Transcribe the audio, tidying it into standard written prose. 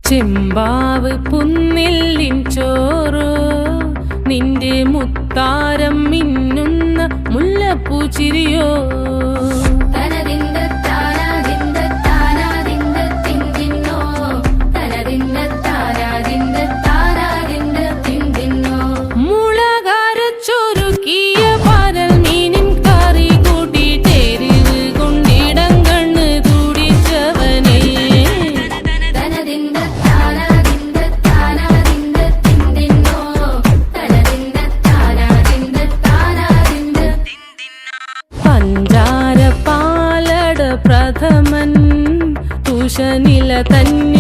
ചെമ്പാവ് പുന്നില്ലിൻ ചോറോ നിന്റെ മുത്താരം മിന്നുന്ന മുല്ലപ്പൂച്ചിരിയോ പഞ്ചാര പാലട പ്രഥമൻ തുഷനില തന്നെ